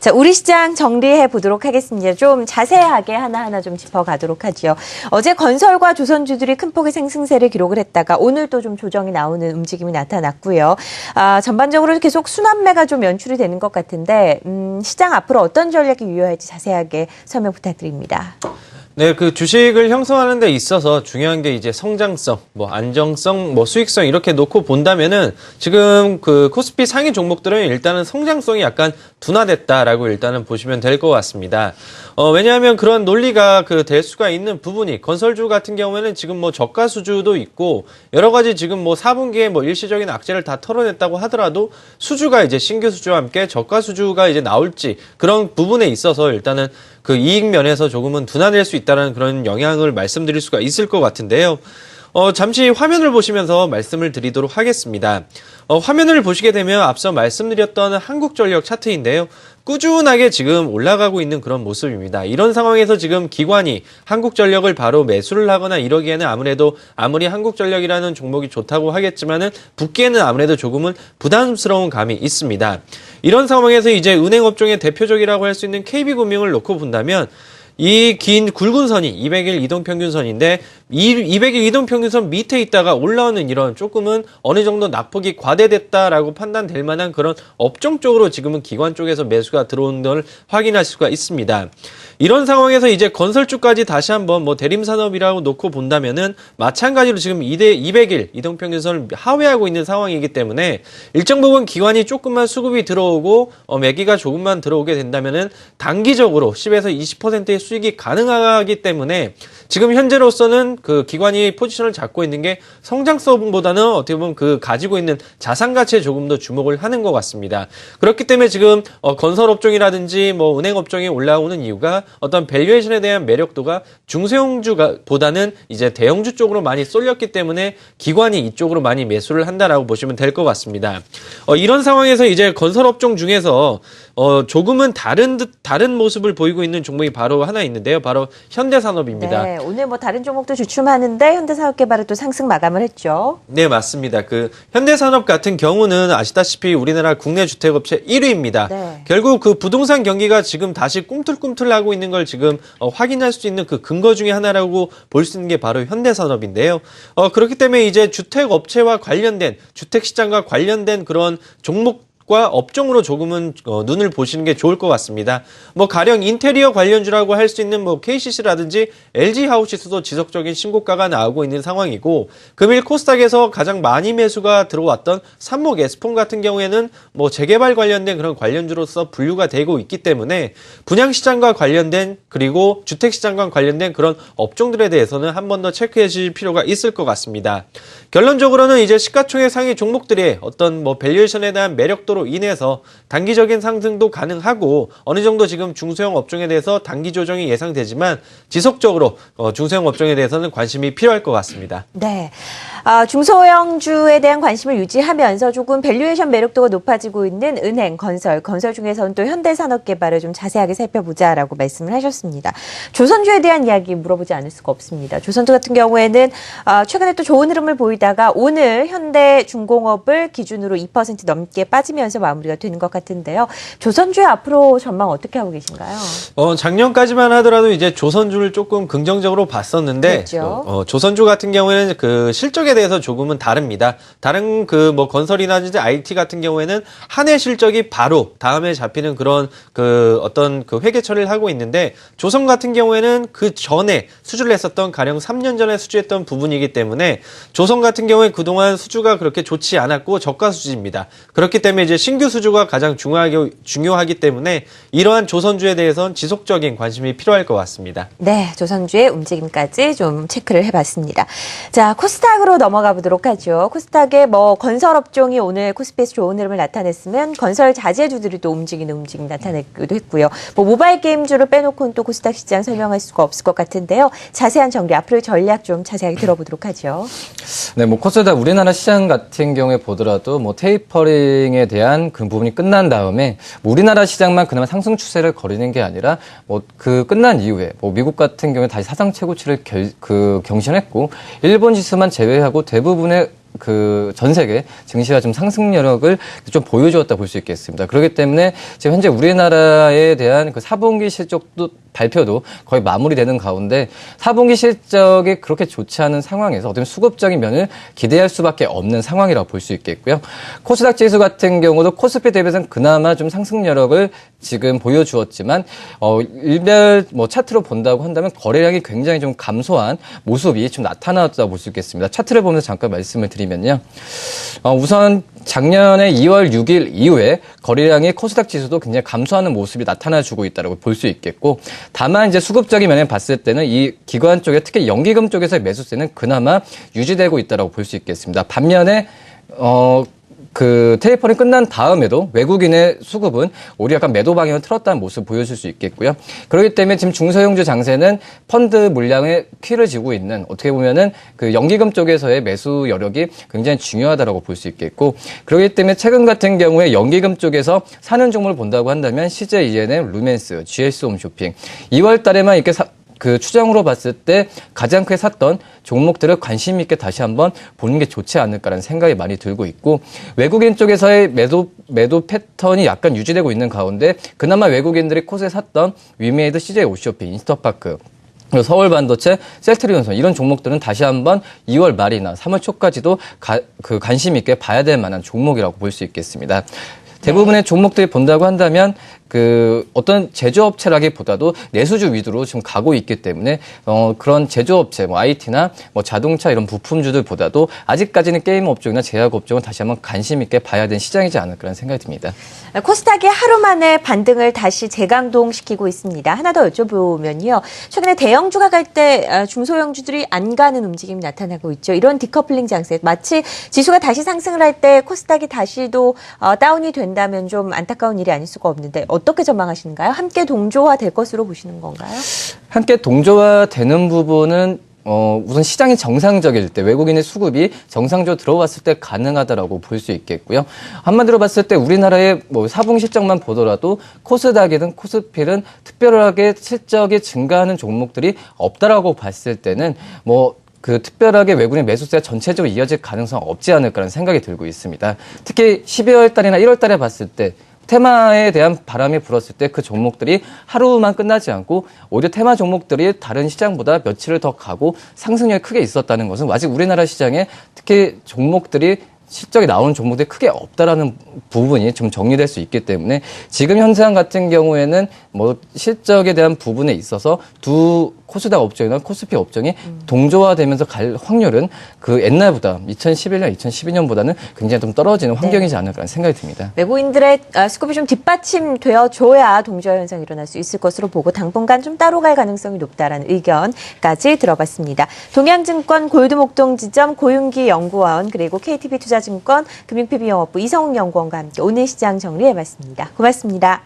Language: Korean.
자, 우리 시장 정리해 보도록 하겠습니다. 좀 자세하게 하나하나 좀 짚어가도록 하죠. 어제 건설과 조선주들이 큰 폭의 상승세를 기록을 했다가 오늘 또 좀 조정이 나오는 움직임이 나타났고요. 전반적으로 계속 순환매가 좀 연출이 되는 것 같은데 시장 앞으로 어떤 전략이 유효할지 자세하게 설명 부탁드립니다. 네, 그 주식을 형성하는 데 있어서 중요한 게 이제 성장성, 안정성, 수익성 이렇게 놓고 본다면은 지금 그 코스피 상위 종목들은 일단은 성장성이 약간 둔화됐다라고 일단은 보시면 될 것 같습니다. 왜냐하면 그런 논리가 될 수가 있는 부분이 건설주 같은 경우에는 지금 저가 수주도 있고 여러 가지 지금 4분기에 일시적인 악재를 다 털어냈다고 하더라도 수주가 이제 신규 수주와 함께 저가 수주가 이제 나올지 그런 부분에 있어서 일단은 그 이익 면에서 조금은 둔화될 수 있다는 그런 영향을 말씀드릴 수가 있을 것 같은데요. 잠시 화면을 보시면서 말씀을 드리도록 하겠습니다. 화면을 보시게 되면 앞서 말씀드렸던 한국전력 차트인데요. 꾸준하게 지금 올라가고 있는 그런 모습입니다. 이런 상황에서 지금 기관이 한국전력을 바로 매수를 하거나 이러기에는 아무래도 아무리 한국전력이라는 종목이 좋다고 하겠지만은 붙기에는 아무래도 조금은 부담스러운 감이 있습니다. 이런 상황에서 이제 은행업종의 대표적이라고 할 수 있는 KB금융을 놓고 본다면 이 긴 굵은 선이 200일 이동평균선인데 이 200일 이동평균선 밑에 있다가 올라오는 이런 조금은 어느 정도 낙폭이 과대됐다라고 판단될 만한 그런 업종 쪽으로 지금은 기관 쪽에서 매수가 들어오는 걸 확인할 수가 있습니다. 이런 상황에서 이제 건설주까지 다시 한번 대림산업이라고 놓고 본다면은 마찬가지로 지금 200일 이동평균선을 하회하고 있는 상황이기 때문에 일정 부분 기관이 조금만 수급이 들어오고 매기가 조금만 들어오게 된다면은 단기적으로 10에서 20%의 수익이 가능하기 때문에 지금 현재로서는 그 기관이 포지션을 잡고 있는 게 성장성보다는 어떻게 보면 가지고 있는 자산 가치에 조금 더 주목을 하는 것 같습니다. 그렇기 때문에 지금 건설업종이라든지 은행업종이 올라오는 이유가 어떤 밸류에이션에 대한 매력도가 중소형주보다는 이제 대형주 쪽으로 많이 쏠렸기 때문에 기관이 이쪽으로 많이 매수를 한다라고 보시면 될 것 같습니다. 이런 상황에서 이제 건설업종 중에서 조금은 다른 모습을 보이고 있는 종목이 바로 하나 있는데요. 바로 현대산업입니다. 네, 오늘 다른 종목도 주춤하는데 현대산업개발은 또 상승 마감을 했죠. 네, 맞습니다. 현대산업 같은 경우는 아시다시피 우리나라 국내 주택업체 1위입니다. 네. 결국 부동산 경기가 지금 다시 꿈틀꿈틀하고 있는 걸 지금 확인할 수 있는 근거 중에 하나라고 볼 수 있는 게 바로 현대산업인데요. 그렇기 때문에 이제 주택업체와 관련된 주택시장과 관련된 그런 종목 과 업종으로 조금은 눈을 보시는 게 좋을 것 같습니다. 가령 인테리어 관련주라고 할 수 있는 KCC라든지 LG하우시스도 지속적인 신고가가 나오고 있는 상황이고 금일 코스닥에서 가장 많이 매수가 들어왔던 삼목 에스폰 같은 경우에는 재개발 관련된 그런 관련주로서 분류가 되고 있기 때문에 분양시장과 관련된 그리고 주택시장과 관련된 그런 업종들에 대해서는 한 번 더 체크해 주실 필요가 있을 것 같습니다. 결론적으로는 이제 시가총액 상위 종목들의 어떤 밸류에이션에 대한 매력도 로 인해서 단기적인 상승도 가능하고 어느 정도 지금 중소형 업종에 대해서 단기 조정이 예상되지만 지속적으로 중소형 업종에 대해서는 관심이 필요할 것 같습니다. 네, 중소형주에 대한 관심을 유지하면서 조금 밸류에이션 매력도가 높아지고 있는 은행, 건설 중에서는 또 현대산업개발을 좀 자세하게 살펴보자라고 말씀을 하셨습니다. 조선주에 대한 이야기 물어보지 않을 수가 없습니다. 조선주 같은 경우에는 최근에 또 좋은 흐름을 보이다가 오늘 현대중공업을 기준으로 2% 넘게 빠지면서 마무리가 되는 것 같은데요. 조선주의 앞으로 전망 어떻게 하고 계신가요? 작년까지만 하더라도 이제 조선주를 조금 긍정적으로 봤었는데 그렇죠. 조선주 같은 경우에는 실적에 대해서 조금은 다릅니다. 다른 건설이나든지 IT 같은 경우에는 한 해 실적이 바로 다음에 잡히는 그런 어떤 회계 처리를 하고 있는데 조선 같은 경우에는 그 전에 수주를 했었던 가령 3년 전에 수주했던 부분이기 때문에 조선 같은 경우에 그동안 수주가 그렇게 좋지 않았고 저가 수주입니다. 그렇기 때문에 이제 신규 수주가 가장 중요하기 때문에 이러한 조선주에 대해서는 지속적인 관심이 필요할 것 같습니다. 네, 조선주의 움직임까지 좀 체크를 해봤습니다. 자, 코스닥으로 넘어가 보도록 하죠. 코스닥의 건설업종이 오늘 코스피에서 좋은 흐름을 나타냈으면 건설 자재주들이 또 움직이는 움직임 나타내기도 했고요. 모바일 게임주를 빼놓고는 또 코스닥 시장 설명할 수가 없을 것 같은데요. 자세한 정리, 앞으로의 전략 좀 자세하게 들어보도록 하죠. 네, 코스닥 우리나라 시장 같은 경우에 보더라도 테이퍼링에 대한 그 부분이 끝난 다음에 우리나라 시장만 그나마 상승 추세를 거리는 게 아니라 끝난 이후에 미국 같은 경우에 다시 사상 최고치를 경신했고 일본 지수만 제외하고 대부분의 전 세계 증시가 좀 상승 여력을 좀 보여주었다 볼 수 있겠습니다. 그렇기 때문에 지금 현재 우리나라에 대한 그 4분기 실적도 발표도 거의 마무리되는 가운데 4분기 실적이 그렇게 좋지 않은 상황에서 어떤 수급적인 면을 기대할 수밖에 없는 상황이라고 볼 수 있겠고요. 코스닥 지수 같은 경우도 코스피 대비해서는 그나마 좀 상승 여력을 지금 보여주었지만 일별 차트로 본다고 한다면 거래량이 굉장히 좀 감소한 모습이 좀 나타났다고 볼 수 있겠습니다. 차트를 보면서 잠깐 말씀을 드리면요. 우선 작년에 2월 6일 이후에 거래량이 코스닥 지수도 굉장히 감소하는 모습이 나타나주고 있다고 볼 수 있겠고, 다만 이제 수급적인 면에 봤을 때는 이 기관 쪽에 특히 연기금 쪽에서의 매수세는 그나마 유지되고 있다고 볼 수 있겠습니다. 반면에 테이퍼링 끝난 다음에도 외국인의 수급은 오히려 약간 매도 방향을 틀었다는 모습을 보여줄 수 있겠고요. 그렇기 때문에 지금 중소형주 장세는 펀드 물량에 키를 쥐고 있는, 어떻게 보면은 그 연기금 쪽에서의 매수 여력이 굉장히 중요하다고 볼 수 있겠고, 그렇기 때문에 최근 같은 경우에 연기금 쪽에서 사는 종목을 본다고 한다면 CJ ENM, 루멘스, GS 홈쇼핑 2월 달에만 이렇게 추정으로 봤을 때 가장 크게 샀던 종목들을 관심 있게 다시 한번 보는 게 좋지 않을까라는 생각이 많이 들고 있고, 외국인 쪽에서의 매도 패턴이 약간 유지되고 있는 가운데 그나마 외국인들이 콧에 샀던 위메이드, CJ 오쇼핑, 인스터파크, 서울반도체, 셀트리온선 이런 종목들은 다시 한번 2월 말이나 3월 초까지도 관심 있게 봐야 될 만한 종목이라고 볼 수 있겠습니다. 대부분의 종목들이 본다고 한다면 어떤 제조업체라기보다도 내수주 위주로 지금 가고 있기 때문에 그런 제조업체, IT나 자동차 이런 부품주들보다도 아직까지는 게임 업종이나 제약 업종은 다시 한번 관심 있게 봐야 되는 시장이지 않을까라는 생각이 듭니다. 코스닥이 하루 만에 반등을 다시 재강동시키고 있습니다. 하나 더 여쭤보면요. 최근에 대형주가 갈 때 중소형주들이 안 가는 움직임이 나타나고 있죠. 이런 디커플링 장세, 마치 지수가 다시 상승을 할 때 코스닥이 다시도 다운이 된다면 좀 안타까운 일이 아닐 수가 없는데 어떻게 전망하시는가요? 함께 동조화될 것으로 보시는 건가요? 함께 동조화되는 부분은 우선 시장이 정상적일 때, 외국인의 수급이 정상적으로 들어왔을 때 가능하다라고 볼 수 있겠고요. 한마디로 봤을 때 우리나라의 4분기 실적만 보더라도 코스닥이든 코스피든 특별하게 실적이 증가하는 종목들이 없다라고 봤을 때는 특별하게 외국인 매수세가 전체적으로 이어질 가능성은 없지 않을까라는 생각이 들고 있습니다. 특히 12월 달이나 1월 달에 봤을 때 테마에 대한 바람이 불었을 때 그 종목들이 하루만 끝나지 않고 오히려 테마 종목들이 다른 시장보다 며칠을 더 가고 상승률이 크게 있었다는 것은 아직 우리나라 시장에 특히 종목들이 실적이 나오는 종목들이 크게 없다라는 부분이 좀 정리될 수 있기 때문에 지금 현상 같은 경우에는 실적에 대한 부분에 있어서 두 코스닥 업종이나 코스피 업종이 동조화되면서 갈 확률은 옛날보다 2011년, 2012년보다는 굉장히 좀 떨어지는 환경이지 않을까라는 생각이 듭니다. 외국인들의 수급이 좀 뒷받침되어 줘야 동조화 현상이 일어날 수 있을 것으로 보고 당분간 좀 따로 갈 가능성이 높다라는 의견까지 들어봤습니다. 동양증권 골드목동지점 고윤기 연구원, 그리고 KTB 투자증권 금융PB영업부 이성욱 연구원과 함께 오늘 시장 정리해봤습니다. 고맙습니다.